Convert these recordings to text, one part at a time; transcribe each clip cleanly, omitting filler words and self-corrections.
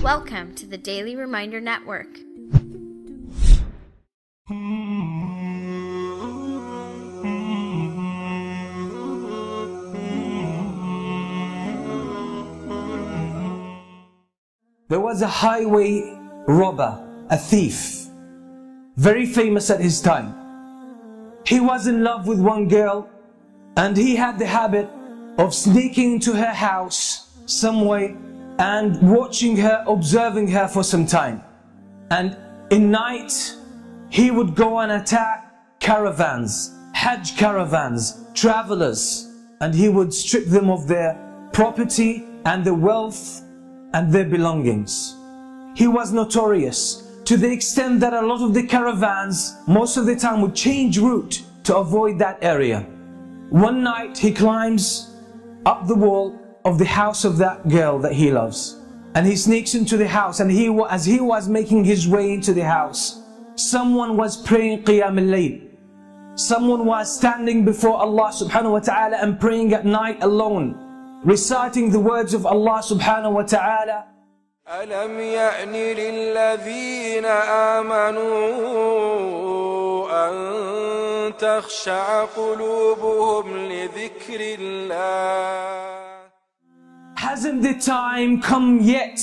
Welcome to the Daily Reminder Network. There was a highway robber, a thief, very famous at his time. He was in love with one girl and he had the habit of sneaking into her house some way and watching her, observing her for some time. And in night, he would go and attack caravans, Hajj caravans, travelers, and he would strip them of their property and their wealth and their belongings. He was notorious to the extent that a lot of the caravans most of the time would change route to avoid that area. One night he climbs up the wall of the house of that girl that he loves, and he sneaks into the house, and as he was making his way into the house, someone was praying qiyam lail. Someone was standing before Allah subhanahu wa ta'ala and praying at night alone, reciting the words of Allah subhanahu wa ta'ala. أَلَمْ يَأْنِ لِلَّذِينَ آمَنُوا أَن تَخْشَعَ قُلُوبُهُمْ لِذِكْرِ اللَّهِ. Hasn't the time come yet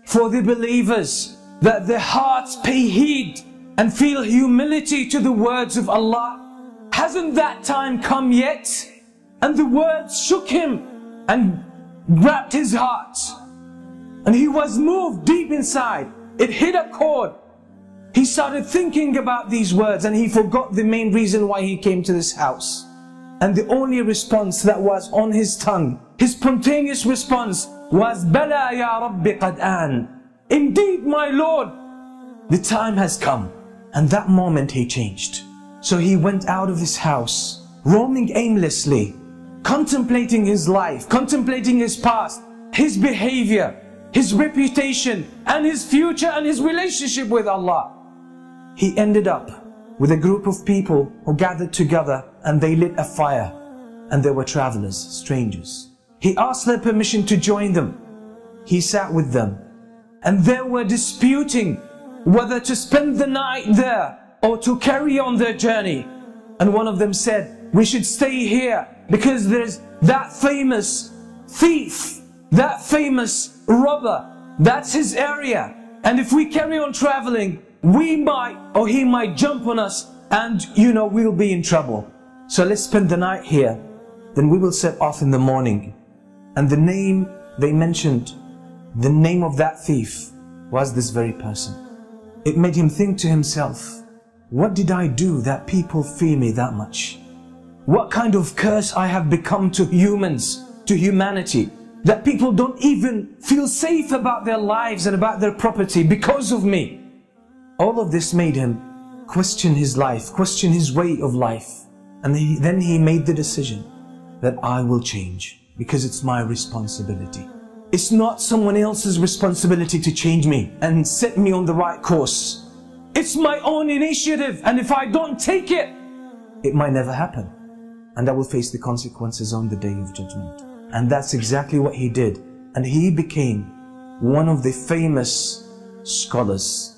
for the believers that their hearts pay heed and feel humility to the words of Allah? Hasn't that time come yet? And the words shook him and grabbed his heart, and he was moved deep inside. It hit a chord. He started thinking about these words and he forgot the main reason why he came to this house. And the only response that was on his tongue, his spontaneous response was, Bala ya Rabbi qad an. Indeed, my Lord, the time has come. And that moment he changed. So he went out of his house, roaming aimlessly, contemplating his life, contemplating his past, his behavior, his reputation, and his future, and his relationship with Allah. He ended up with a group of people who gathered together and they lit a fire, and there were travelers, strangers. He asked their permission to join them. He sat with them and they were disputing whether to spend the night there or to carry on their journey. And one of them said, we should stay here because there's that famous thief, that famous robber, that's his area. And if we carry on traveling, we might, or he might jump on us and, we'll be in trouble. So let's spend the night here. Then we will set off in the morning. And the name they mentioned, the name of that thief was this very person. It made him think to himself, what did I do that people fear me that much? What kind of curse I have become to humans, to humanity, that people don't even feel safe about their lives and about their property because of me. All of this made him question his life, question his way of life. And then he made the decision that I will change because it's my responsibility. It's not someone else's responsibility to change me and set me on the right course. It's my own initiative, and if I don't take it, it might never happen. And I will face the consequences on the day of judgment. And that's exactly what he did. And he became one of the famous scholars,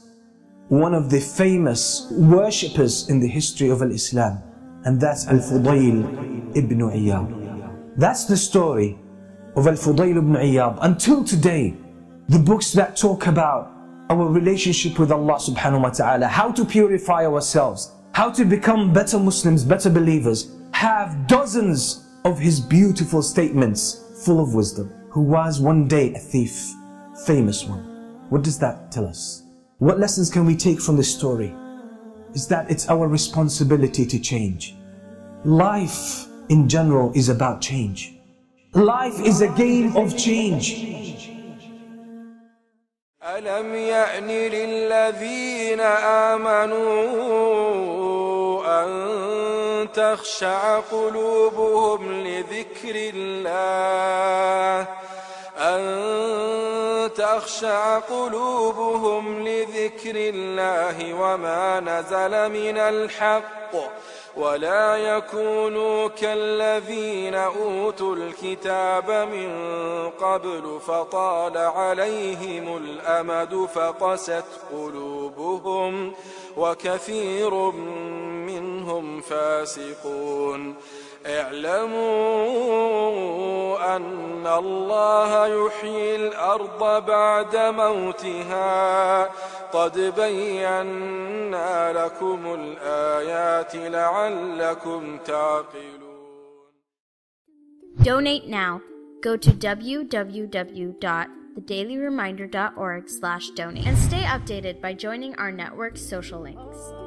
one of the famous worshippers in the history of Islam. And that's Al-Fudayl ibn Iyad. That's the story of Al-Fudayl ibn Iyad. Until today, the books that talk about our relationship with Allah subhanahu wa ta'ala, how to purify ourselves, how to become better Muslims, better believers, have dozens of his beautiful statements full of wisdom. Who was one day a thief, famous one. What does that tell us? What lessons can we take from this story? Is that it's our responsibility to change. Life in general is about change. Life is a game of change. أَلَمْ يَأْنِ لِلَّذِينَ آمَنُوا أَن تَخْشَعَ قُلُوبُهُمْ لِذِكْرِ اللَّهِ أَن تَخْشَعَ قُلُوبُهُمْ لِذِكْرِ اللَّهِ وَمَا نَزَلَ مِنَ الْحَقِّ ولا يكونوا كالذين أوتوا الكتاب من قبل فطال عليهم الأمد فقست قلوبهم وكثير منهم فاسقون اعلموا أن الله يحيي الأرض بعد موتها قد بينا لكم الآيات لعلكم تعقلون. Donate now. Go to www.thedailyreminder.org/donate and stay updated by joining our network's social links.